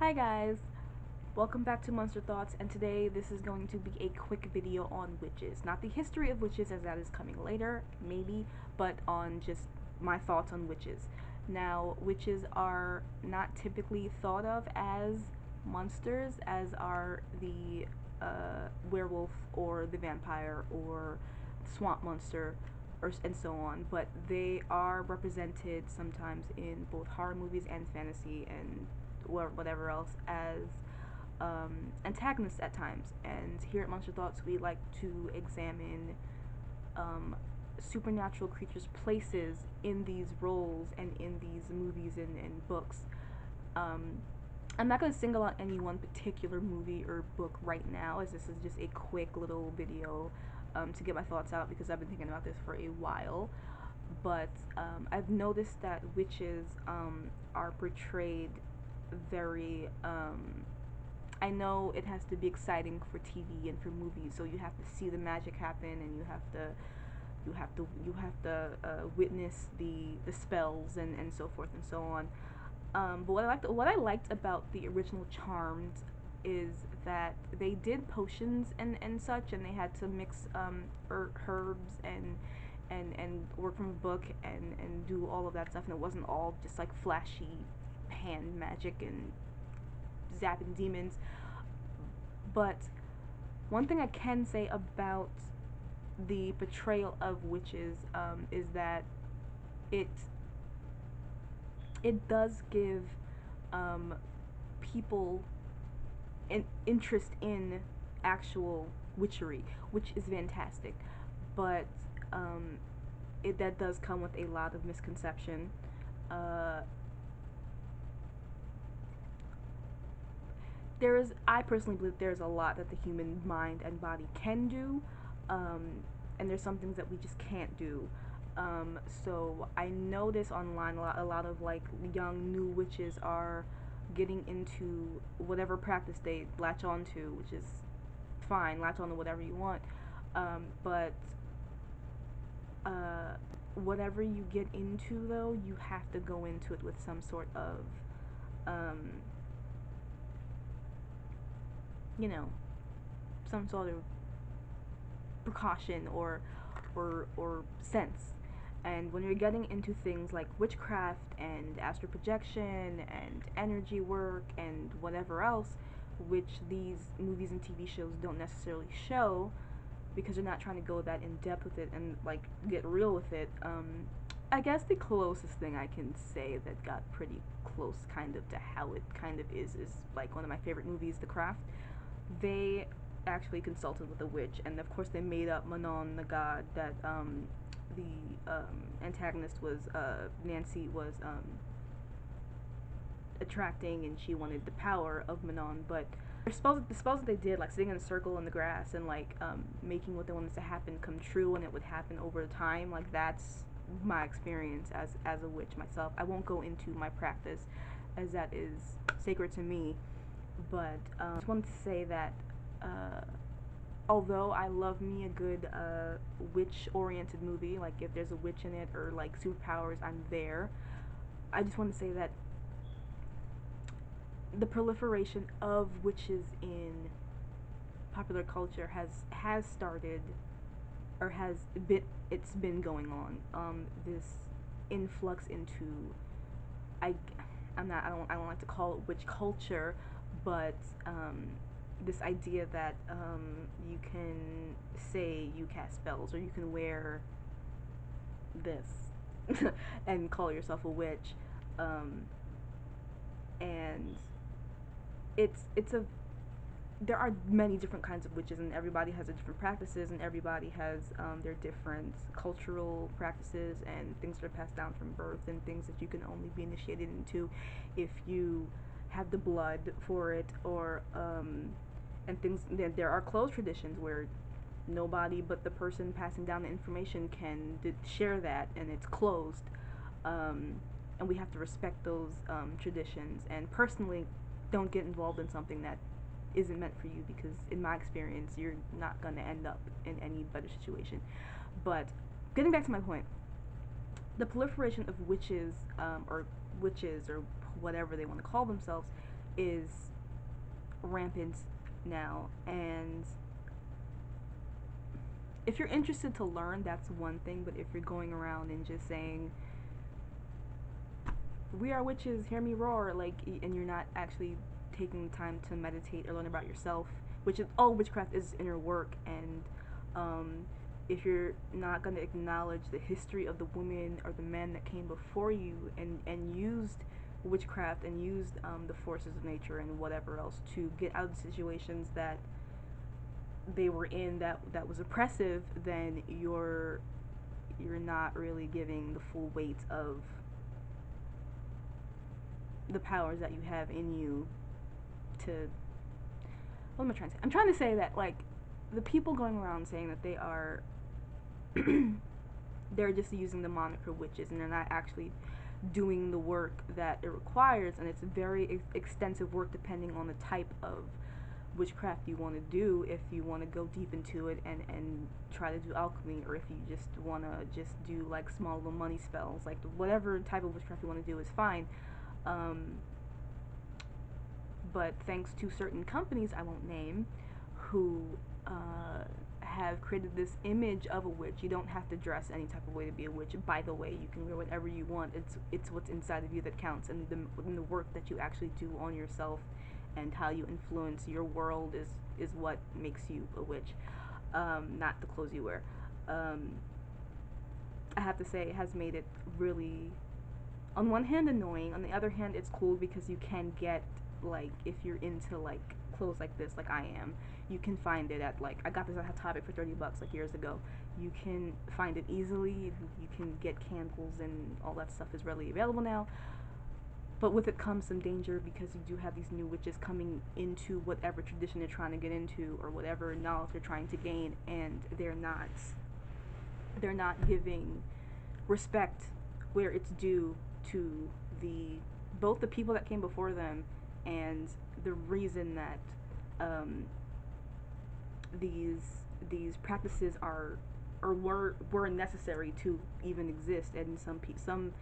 Hi guys, welcome back to Monster Thoughts, and today this is going to be a quick video on witches. Not the history of witches, as that is coming later, maybe, but on just my thoughts on witches. Now, witches are not typically thought of as monsters, as are the werewolf or the vampire or swamp monster and so on, but they are represented sometimes in both horror movies and fantasy and whatever else as antagonists at times. And here at Monster Thoughts, we like to examine supernatural creatures' places in these roles and in these movies and books. I'm not going to single out any one particular movie or book right now, as this is just a quick little video to get my thoughts out because I've been thinking about this for a while. But I've noticed that witches are portrayed very I know it has to be exciting for TV and for movies, so you have to see the magic happen, and you have to witness the spells and so forth and so on. But what I liked about the original Charmed is that they did potions and such, and they had to mix herbs and work from a book and do all of that stuff, and it wasn't all just like flashy hand magic and zapping demons. But one thing I can say about the portrayal of witches is that it it does give people an interest in actual witchery, which is fantastic. But that does come with a lot of misconception. Uh, I personally believe there's a lot that the human mind and body can do, and there's some things that we just can't do. So I notice online a lot of like young new witches are getting into whatever practice they latch on to, which is fine. Latch on to whatever you want, but uh, whatever you get into, though, you have to go into it with some sort of um, you know, some sort of precaution or sense. And when you're getting into things like witchcraft and astral projection and energy work and whatever else, which these movies and TV shows don't necessarily show because they're not trying to go that in depth with it and like get real with it. I guess the closest thing I can say that got pretty close kind of to how it kind of is like one of my favorite movies, The Craft. They actually consulted with a witch, and of course they made up Manon, the god that the antagonist was Nancy was attracting, and she wanted the power of Manon. But the spells that they did, like sitting in a circle in the grass and like making what they wanted to happen come true, and it would happen over time. Like that's my experience as a witch myself. I won't go into my practice, as that is sacred to me. But I just wanted to say that uh, although I love me a good witch-oriented movie, like if there's a witch in it or like superpowers, I'm there. I just want to say that the proliferation of witches in popular culture has started or has been it's been going on. This influx into I I don't like to call it witch culture, but this idea that you can say you cast spells or you can wear this and call yourself a witch, um, and it's a there are many different kinds of witches, and everybody has their different practices, and everybody has their different cultural practices and things that are passed down from birth, and things that you can only be initiated into if you have the blood for it, or and things. There are closed traditions where nobody but the person passing down the information can share that, and it's closed. And we have to respect those traditions. And personally, don't get involved in something that isn't meant for you, because in my experience you're not going to end up in any better situation. But getting back to my point, the proliferation of witches or whatever they want to call themselves is rampant now. And if you're interested to learn, that's one thing. But if you're going around and just saying, we are witches, hear me roar, like, and you're not actually taking the time to meditate or learn about yourself, which is all witchcraft is inner work. And um, if you're not going to acknowledge the history of the women or the men that came before you and used witchcraft and used the forces of nature and whatever else to get out of situations that they were in that was oppressive, then you're not really giving the full weight of the powers that you have in you to, what am I trying to say? I'm trying to say that, like, the people going around saying that they are they're just using the moniker witches and they're not actually doing the work that it requires, and it's very extensive work depending on the type of witchcraft you want to do. If you want to go deep into it and try to do alchemy, or if you just want to just do like small little money spells, like whatever type of witchcraft you want to do is fine. um, but thanks to certain companies I won't name, who have created this image of a witch. You don't have to dress any type of way to be a witch. By the way, you can wear whatever you want. It's what's inside of you that counts, and the work that you actually do on yourself and how you influence your world is what makes you a witch, not the clothes you wear. Um, I have to say, it has made it really, on one hand, annoying. On the other hand, it's cool because you can get, like, if you're into like clothes like this, like I am, you can find it at, like, I got this at Hot Topic for $30 like years ago. You can find it easily. You can get candles and all that stuff is readily available now. But with it comes some danger, because you do have these new witches coming into whatever tradition they're trying to get into or whatever knowledge they're trying to gain, and they're not giving respect where it's due to the both the people that came before them and the reason that um, these practices are or were necessary to even exist. And some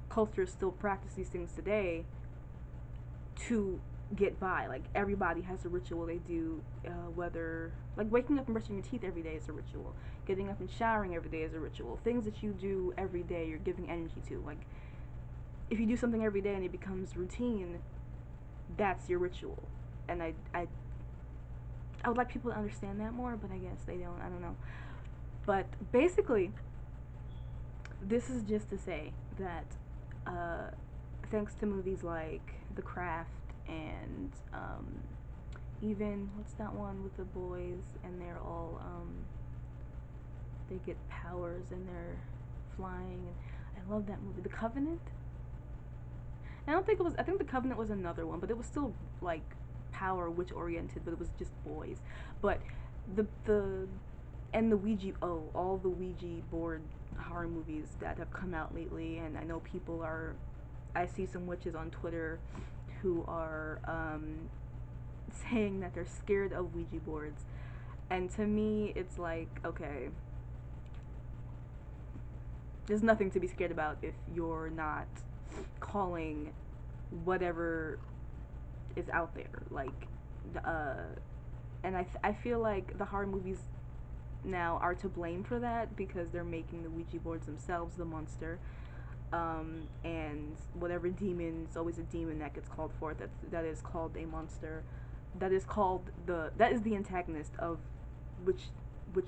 cultures still practice these things today to get by. Like, everybody has a ritual they do, whether, like, waking up and brushing your teeth every day is a ritual, getting up and showering every day is a ritual. Things that you do every day you're giving energy to. Like, if you do something every day and it becomes routine, that's your ritual. And I would like people to understand that more, but I guess they don't. I don't know. But basically, this is just to say that uh, thanks to movies like The Craft and even, what's that one with the boys and they're all they get powers and they're flying, and I love that movie, The Covenant. I don't think it was. I think The Covenant was another one, but it was still like power witch oriented, but it was just boys. But the and the Ouija, all the Ouija board horror movies that have come out lately, and I know people are. I see some witches on Twitter who are saying that they're scared of Ouija boards, and to me, it's like, okay, there's nothing to be scared about if you're not calling whatever is out there, like, uh and I feel like the horror movies now are to blame for that, because they're making the Ouija boards themselves the monster. And whatever demon, it's always a demon that gets called forth, that is called a monster, that is the antagonist of which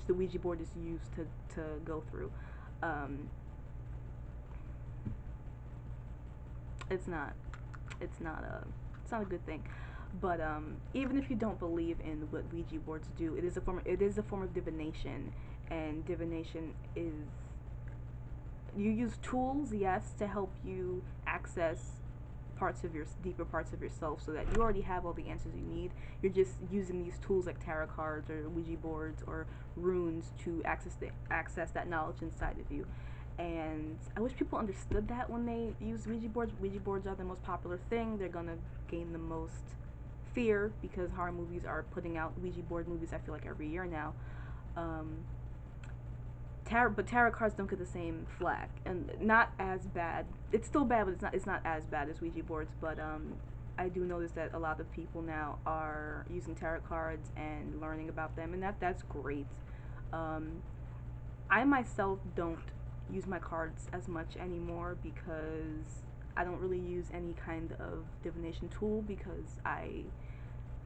the Ouija board is used to go through. um it's not it's not a it's not a good thing. But even if you don't believe in what Ouija boards do, it is a form of divination, and divination is, you use tools, yes, to help you access deeper parts of yourself, so that you already have all the answers you need. You're just using these tools like tarot cards or Ouija boards or runes to access that knowledge inside of you. And I wish people understood that when they use Ouija boards. Ouija boards are the most popular thing. They're gonna gain the most fear because horror movies are putting out Ouija board movies, I feel like, every year now. Um, but tarot cards don't get the same flack, and not as bad. It's still bad, but it's not as bad as Ouija boards. But I do notice that a lot of people now are using tarot cards and learning about them, and that's great. Um, I myself don't use my cards as much anymore because I don't really use any kind of divination tool because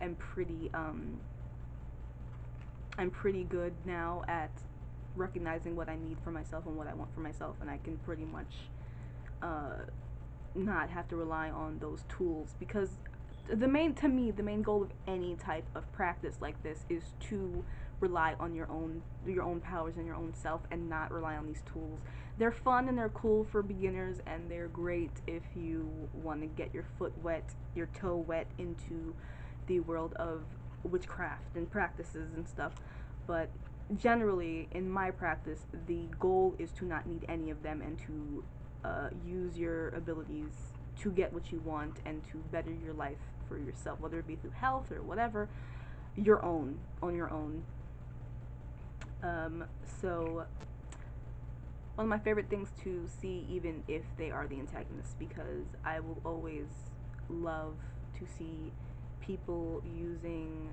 am pretty I'm pretty good now at recognizing what I need for myself and what I want for myself, and I can pretty much uh, not have to rely on those tools because the main goal of any type of practice like this is to rely on your own powers and your own self and not rely on these tools. They're fun and they're cool for beginners, and they're great if you want to get your foot wet, your toe wet into the world of witchcraft and practices and stuff. But generally in my practice, the goal is to not need any of them and to use your abilities to get what you want and to better your life for yourself, whether it be through health or whatever, your own, on your own. So one of my favorite things to see, even if they are the antagonists, because I will always love to see people using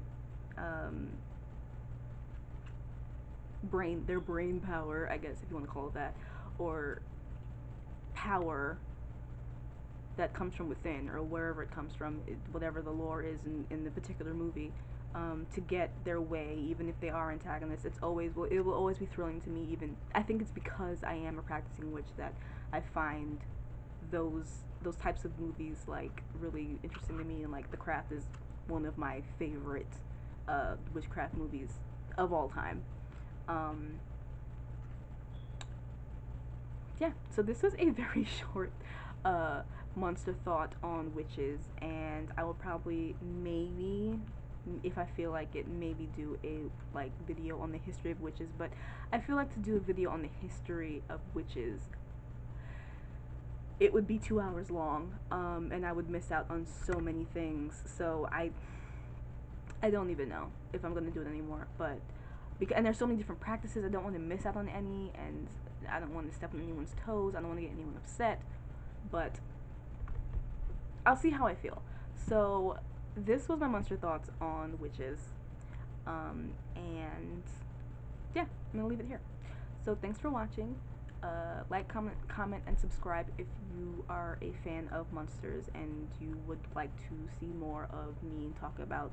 um, their brain power, I guess if you want to call it that, or power that comes from within or wherever it comes from, whatever the lore is in the particular movie, to get their way, even if they are antagonists. It will always be thrilling to me. Even I think it's because I am a practicing witch that I find those types of movies like really interesting to me, and like The Craft is one of my favorite witchcraft movies of all time. Um, yeah, so this was a very short uh, monster thought on witches, and I will probably maybe, if I feel like it, maybe do a like video on the history of witches. But I feel like to do a video on the history of witches, it would be 2 hours long, and I would miss out on so many things. So I don't even know if I'm gonna do it anymore, but because and there's so many different practices, I don't want to miss out on any, and I don't want to step on anyone's toes. I don't want to get anyone upset, but I'll see how I feel. So this was my monster thoughts on witches, and yeah, I'm gonna leave it here. So thanks for watching. Like, comment, and subscribe if you are a fan of monsters and you would like to see more of me talk about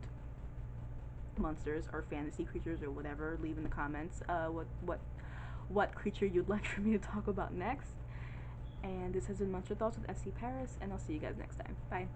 monsters or fantasy creatures or whatever. Leave in the comments what creature you'd like for me to talk about next. And this has been Monster Thoughts with SC Paris, and I'll see you guys next time. Bye.